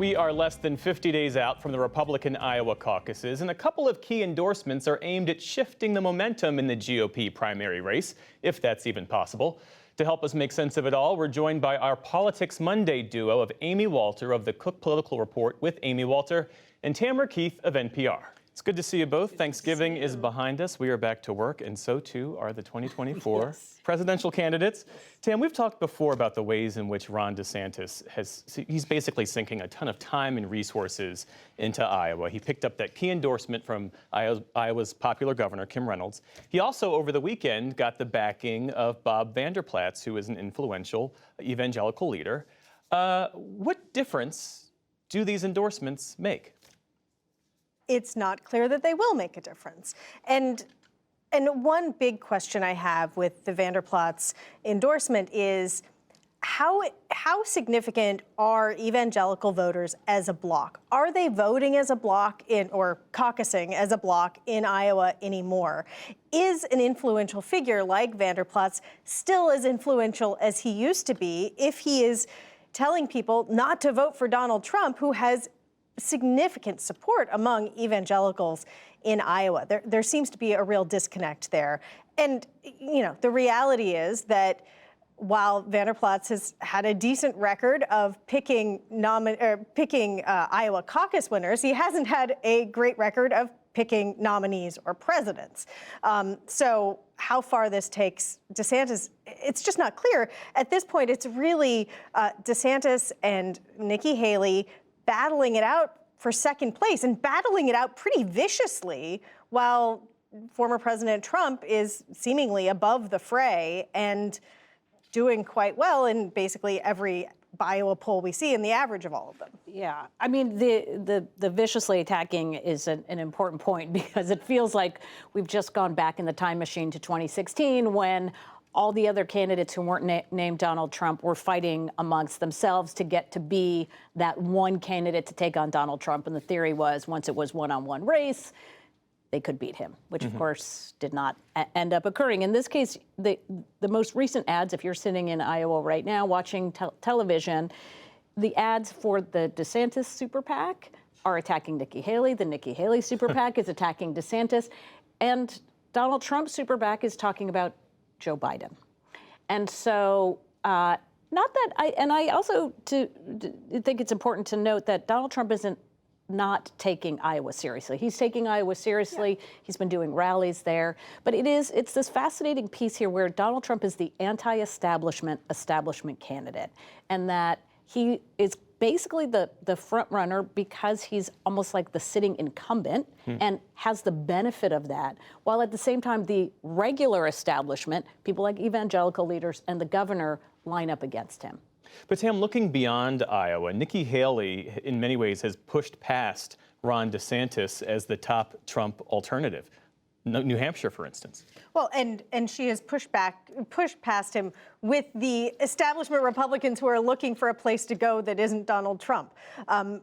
We are less than 50 days out from the Republican Iowa caucuses, and a couple of key endorsements are aimed at shifting the momentum in the GOP primary race, if that's even possible. To help us make sense of it all, we're joined by our Politics Monday duo of Amy Walter of the Cook Political Report with Amy Walter and Tamara Keith of NPR. It's good to see you both. Thanksgiving is behind us. We are back to work, and so too are the 2024 presidential candidates. Tam, we've talked before about the ways in which Ron DeSantis he's basically sinking a ton of time and resources into Iowa. He picked up that key endorsement from Iowa's popular governor, Kim Reynolds. He also, over the weekend, got the backing of Bob Vander Plaats, who is an influential evangelical leader. What difference do these endorsements make? It's not clear that they will make a difference. And one big question I have with the Vander Plaats endorsement is how significant are evangelical voters as a bloc? Are they voting as a bloc or caucusing as a bloc in Iowa anymore? Is an influential figure like Vander Plaats still as influential as he used to be if he is telling people not to vote for Donald Trump, who has significant support among evangelicals in Iowa? There seems to be a real disconnect there. And, you know, the reality is that while Vander Plaats has had a decent record of picking Iowa caucus winners, he hasn't had a great record of picking nominees or presidents. So how far this takes DeSantis, it's just not clear. At this point, it's really DeSantis and Nikki Haley battling it out for second place and battling it out pretty viciously while former President Trump is seemingly above the fray and doing quite well in basically every Iowa poll we see, and the average of all of them. Yeah, I mean, the viciously attacking is an important point because it feels like we've just gone back in the time machine to 2016 when all the other candidates who weren't named Donald Trump were fighting amongst themselves to get to be that one candidate to take on Donald Trump. And the theory was once it was one-on-one race, they could beat him, which of course did not end up occurring. In this case, the most recent ads, if you're sitting in Iowa right now watching television, the ads for the DeSantis super PAC are attacking Nikki Haley. The Nikki Haley super PAC is attacking DeSantis. And Donald Trump's super PAC is talking about Joe Biden. And so I also think it's important to note that Donald Trump isn't not taking Iowa seriously. He's taking Iowa seriously. Yeah. He's been doing rallies there. But it's this fascinating piece here where Donald Trump is the anti-establishment candidate, and that he is basically the front runner because he's almost like the sitting incumbent and has the benefit of that, while at the same time the regular establishment, people like evangelical leaders and the governor, line up against him. But Tam, looking beyond Iowa, Nikki Haley in many ways has pushed past Ron DeSantis as the top Trump alternative. New Hampshire, for instance. Well, and she has pushed past him with the establishment Republicans who are looking for a place to go that isn't Donald Trump. Ron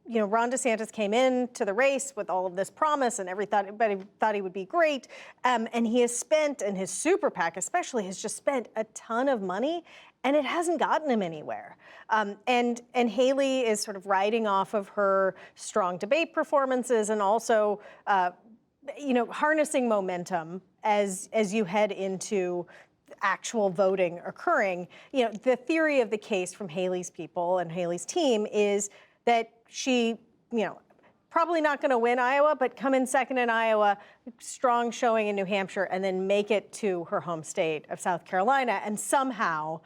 DeSantis came into the race with all of this promise, and everybody thought he would be great. And he has spent, and his super PAC especially, has just spent a ton of money, and it hasn't gotten him anywhere. And Haley is sort of riding off of her strong debate performances and also harnessing momentum as you head into actual voting occurring. The theory of the case from Haley's people and Haley's team is that she, probably not going to win Iowa, but come in second in Iowa, strong showing in New Hampshire, and then make it to her home state of South Carolina. And somehow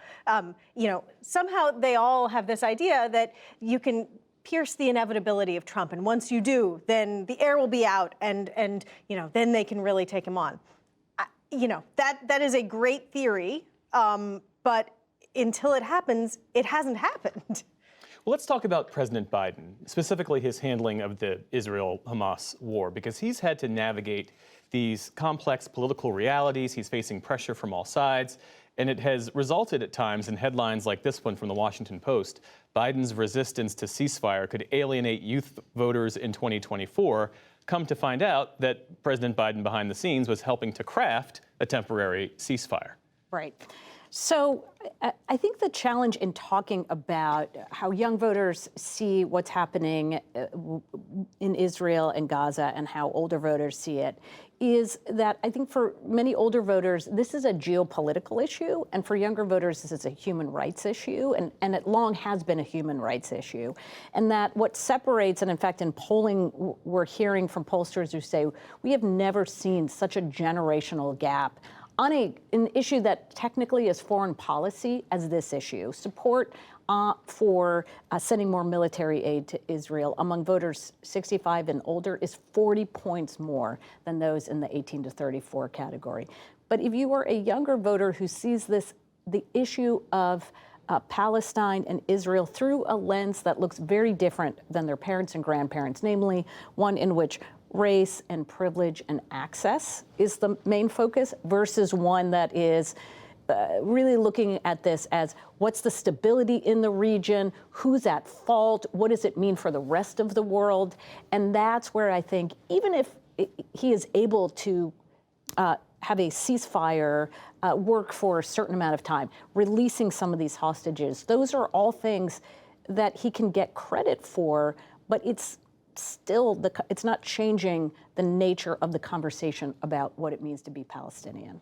they all have this idea that you can pierce the inevitability of Trump. And once you do, then the air will be out and then they can really take him on. That is a great theory, but until it happens, it hasn't happened. Well, let's talk about President Biden, specifically his handling of the Israel-Hamas war, because he's had to navigate these complex political realities. He's facing pressure from all sides. And it has resulted at times in headlines like this one from the Washington Post. Biden's resistance to ceasefire could alienate youth voters in 2024. Come to find out that President Biden behind the scenes was helping to craft a temporary ceasefire. Right. So I think the challenge in talking about how young voters see what's happening in Israel and Gaza and how older voters see it is that I think for many older voters, this is a geopolitical issue, and for younger voters, this is a human rights issue, and it long has been a human rights issue. And that what separates, and in fact in polling, we're hearing from pollsters who say, we have never seen such a generational gap on an issue that technically is foreign policy as this issue. Support for sending more military aid to Israel among voters 65 and older is 40 points more than those in the 18 to 34 category. But if you are a younger voter who sees the issue of Palestine and Israel through a lens that looks very different than their parents and grandparents, namely one in which race and privilege and access is the main focus versus one that is really looking at this as what's the stability in the region, who's at fault, what does it mean for the rest of the world? And that's where I think even if he is able to have a ceasefire work for a certain amount of time, releasing some of these hostages, those are all things that he can get credit for, but it's still, it's not changing the nature of the conversation about what it means to be Palestinian.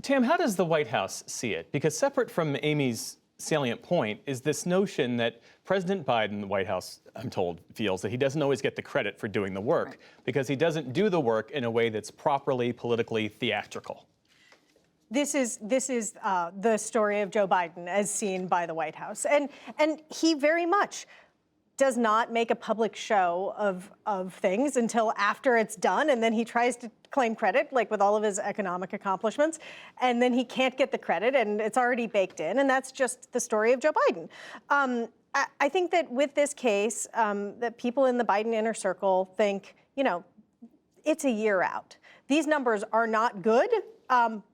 Tam, how does the White House see it? Because separate from Amy's salient point is this notion that President Biden, the White House, I'm told, feels that he doesn't always get the credit for doing the work because he doesn't do the work in a way that's properly politically theatrical. This is the story of Joe Biden as seen by the White House. And he very much does not make a public show of things until after it's done, and then he tries to claim credit, like with all of his economic accomplishments, and then he can't get the credit, and it's already baked in, and that's just the story of Joe Biden. I think that with this case, that people in the Biden inner circle think, you know, it's a year out. These numbers are not good,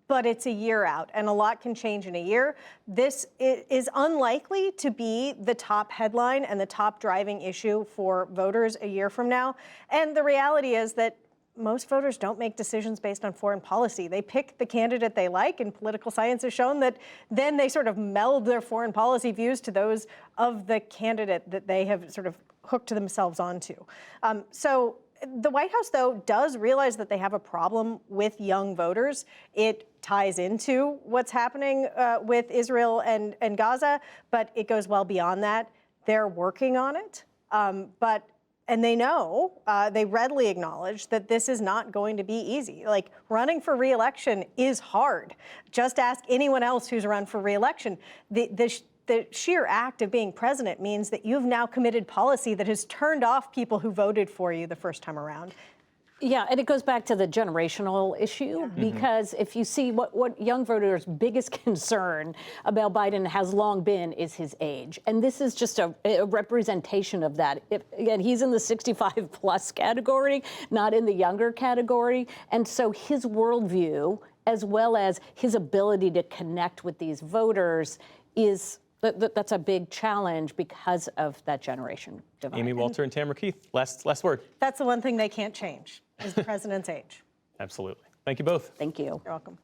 but it's a year out, and a lot can change in a year. This is unlikely to be the top headline and the top driving issue for voters a year from now. And the reality is that most voters don't make decisions based on foreign policy. They pick the candidate they like, and political science has shown that then they sort of meld their foreign policy views to those of the candidate that they have sort of hooked themselves onto. So the White House, though, does realize that they have a problem with young voters. It ties into what's happening with Israel and Gaza, but it goes well beyond that. They're working on it, and they know, they readily acknowledge that this is not going to be easy. Like, running for re-election is hard. Just ask anyone else who's run for re-election. The sheer act of being president means that you've now committed policy that has turned off people who voted for you the first time around. Yeah, and it goes back to the generational issue, because if you see what young voters' biggest concern about Biden has long been is his age. And this is just a representation of that. Again, he's in the 65 plus category, not in the younger category. And so his worldview, as well as his ability to connect with these voters, that's a big challenge because of that generation divide. Amy Walter and Tamara Keith, last word. That's the one thing they can't change, is the president's age. Absolutely. Thank you both. Thank you. You're welcome.